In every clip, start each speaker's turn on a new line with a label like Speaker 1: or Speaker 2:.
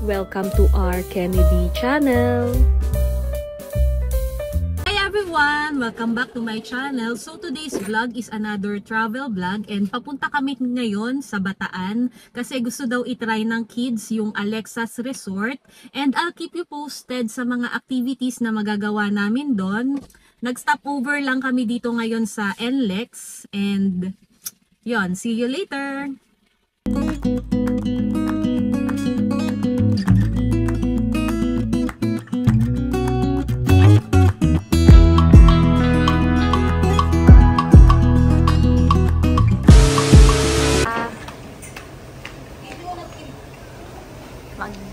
Speaker 1: Welcome to our Kennedy channel!
Speaker 2: Hi everyone! Welcome back to my channel. So today's vlog is another travel vlog and papunta kami ngayon sa Bataan kasi gusto daw itry ng kids yung Alexa's Resort and I'll keep you posted sa mga activities na magagawa namin doon. Nag-stop over lang kami dito ngayon sa NLEX and yon, see you later!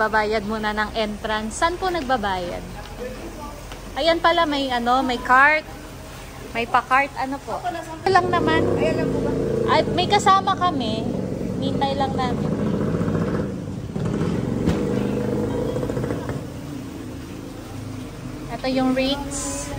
Speaker 2: Magbabayad muna ng entrance. Saan po nagbabayad? Ayan pala, may may cart. May pa-cart, ano po? Lang naman. Ayan lang po ba? Ay, may kasama kami. Hintay lang namin. Ito yung rates.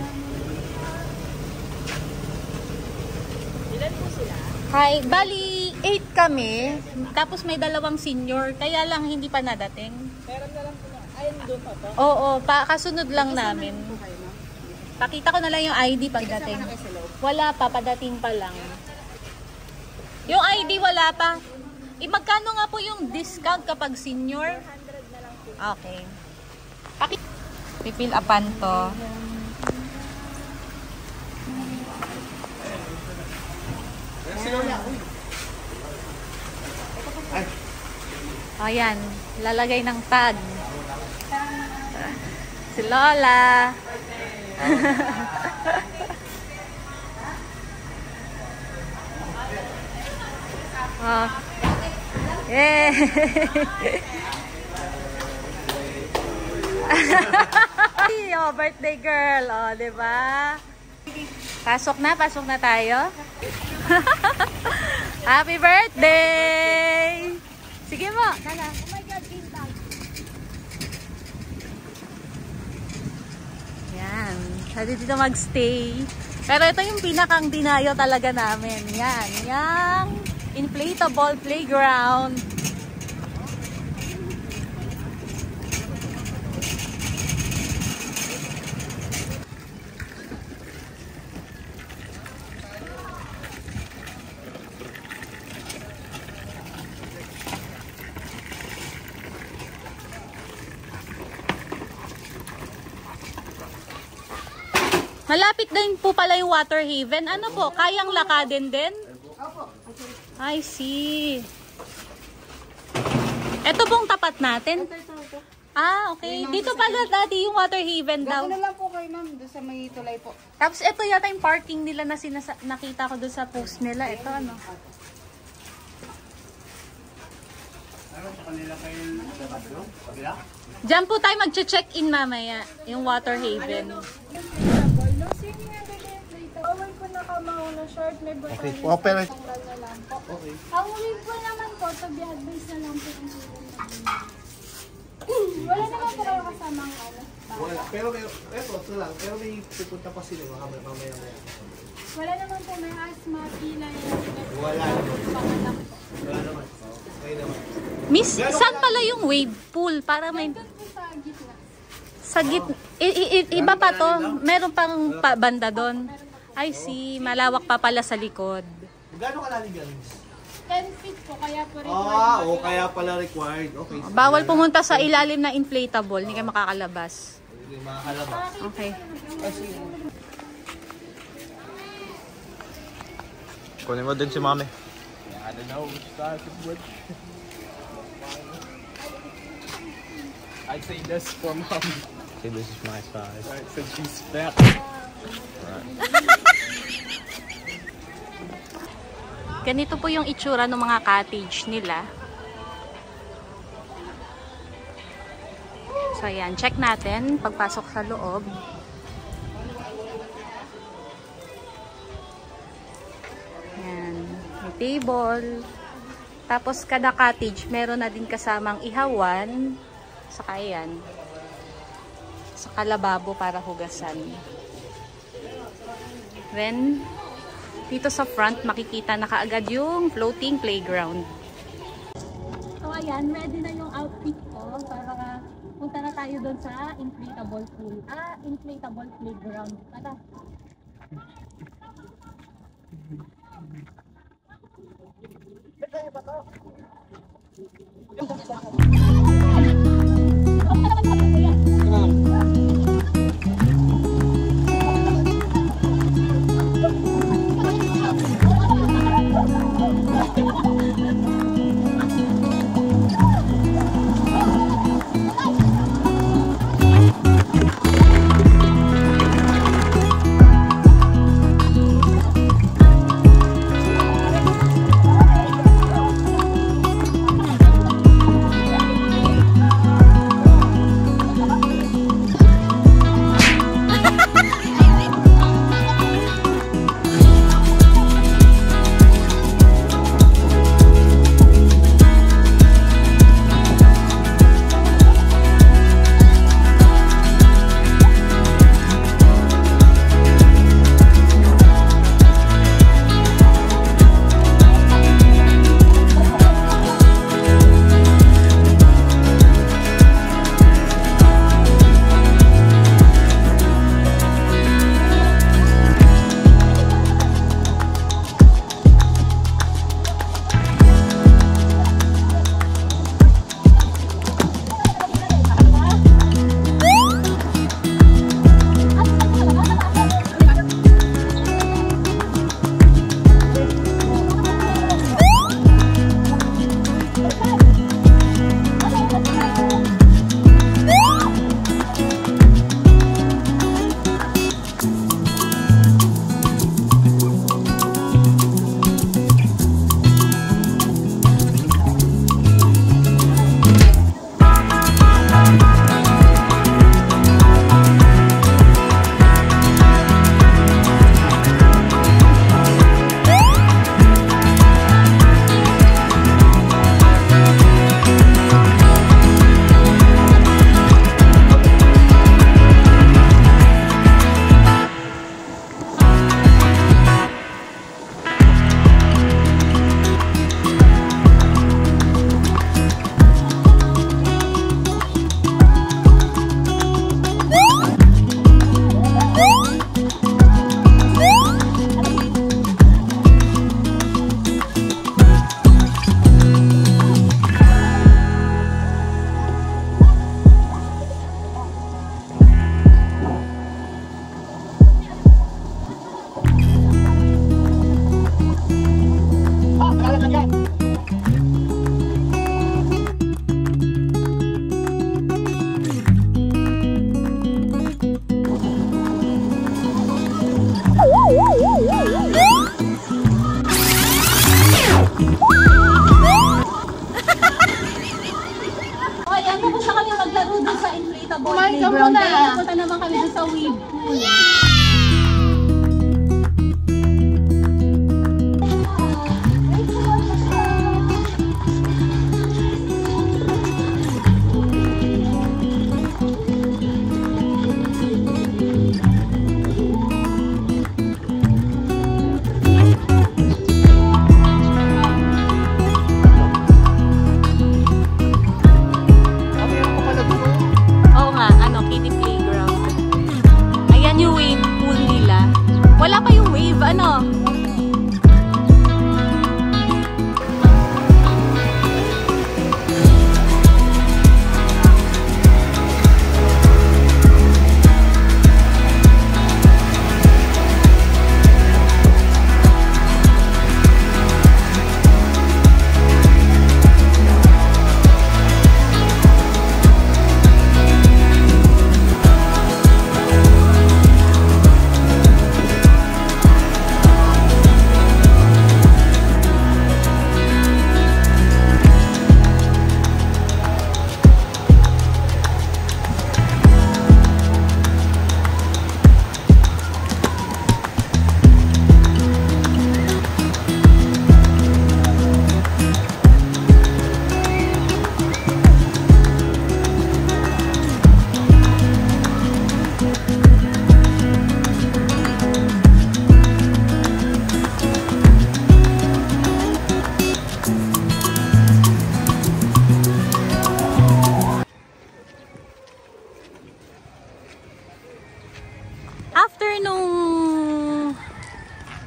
Speaker 2: Ilan po sila? Hi, bali 8 kami. Tapos may dalawang senior. Kaya lang hindi pa nadating. Meron na lang po na. Ayun doon pa po? Oo, kasunod lang namin. Pakita ko na lang yung ID pagdating. Wala pa, padating pa lang. Yung ID wala pa. Magkano nga po yung discount kapag senior? 100 na lang po. Okay. Pipil upan to. O yan, lalagay ng tag. Si Lola. Oh. Yeah. Oh, birthday girl, oh, 'di ba? Pasok na tayo. Happy birthday! Sige mo. Nala. Oh my God, bintang. Yan. Sabi dito magstay. Pero ito yung pinakang dinayo talaga namin. Yan. Yang inflatable playground. Malapit din po pala yung Water Haven. Ano po? Kayang lakadin din? I see. Ito pong tapat natin? Ah, okay. Dito pala dati yung Water Haven daw.
Speaker 3: Gano'n na lang po kayo, ma'am. Doon sa may tulay po.
Speaker 2: Tapos ito yata yung parking nila na nakita ko doon sa post nila. Ito ano? Diyan po tayo mag-check-in mamaya. Yung Water Haven.
Speaker 4: Bawal po nakamauna short, may button.
Speaker 5: Okay. Pero
Speaker 4: Okay. Ang wave po naman po, to be advised na lang po. Wala naman po kayo kasamang ano.
Speaker 5: wala. Pero ito lang. Pero may pupunta pa sila mamaya.
Speaker 4: Wala naman po, may asthma, pila,
Speaker 5: Wala naman. Wala naman. Okay naman.
Speaker 2: Miss, saan pala yung wave pool? Para may...
Speaker 4: Doon po sa gitna.
Speaker 2: Sa gitna. Iba pa to. Meron pang banda doon. I see. Malawak pa pala sa likod.
Speaker 5: Gano'ng kalalim yan?
Speaker 4: 10 feet po, kaya po required.
Speaker 5: Kaya pala required. Okay.
Speaker 2: Bawal pumunta sa ilalim na inflatable. Hindi kayo makakalabas.
Speaker 5: Hindi makakalabas.
Speaker 2: Okay.
Speaker 6: Kunin mo din si Mami.
Speaker 5: I don't know which start with. I'd say this for Mom.
Speaker 6: See, this is my size.
Speaker 5: Alright, so she's fat.
Speaker 2: Ganito po yung itsura ng mga cottage nila. So ayan, check natin pagpasok sa loob. Ayan, may table. Tapos kada cottage meron na din kasamang ihawan. Saka ayan, saka lababo para hugasan. Then, dito sa front, makikita na kaagad yung floating playground. So, ayan, ready na yung outfit ko para punta na tayo doon sa inflatable pool. Inflatable playground. Tara.
Speaker 3: Kumain ka muna.
Speaker 2: Punta naman kami sa wave pool. Kiddie playground. Ayan yung wave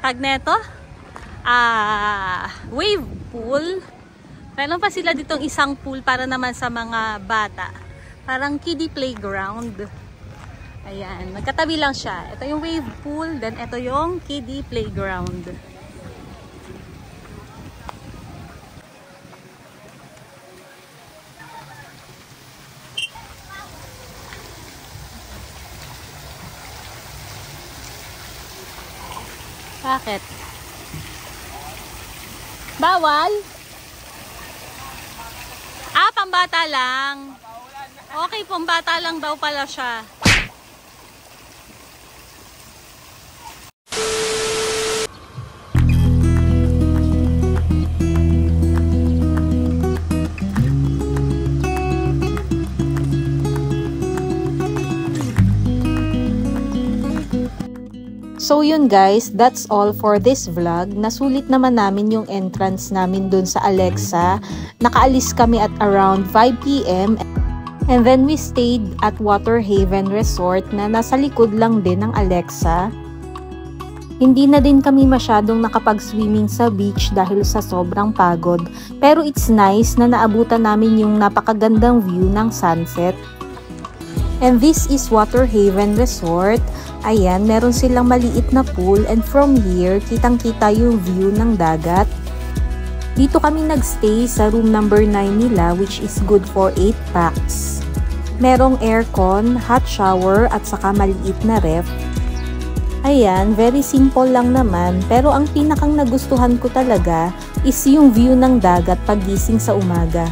Speaker 2: tag neto? Wave pool. Meron pa sila ditong isang pool para naman sa mga bata. Parang kiddie playground. Ayan, magkatabi lang siya. Ito yung wave pool, then ito yung kiddie playground. Bakit? Bawal? Pambata lang. Okay, pambata lang daw pala siya.
Speaker 1: So yun guys, that's all for this vlog. Nasulit naman namin yung entrance namin dun sa Alexa. Nakaalis kami at around 5 PM. And then we stayed at Water Haven Resort na nasa likod lang din ng Alexa. Hindi na din kami masyadong nakapag-swimming sa beach dahil sa sobrang pagod. Pero it's nice na naabutan namin yung napakagandang view ng sunset. And this is Water Haven Resort. Ayan, meron silang maliit na pool and from here, kitang-kita yung view ng dagat. Dito kami nagstay sa room number 9 nila which is good for 8 packs. Merong aircon, hot shower at saka maliit na ref. Ayan, very simple lang naman pero ang pinakang nagustuhan ko talaga is yung view ng dagat paggising sa umaga.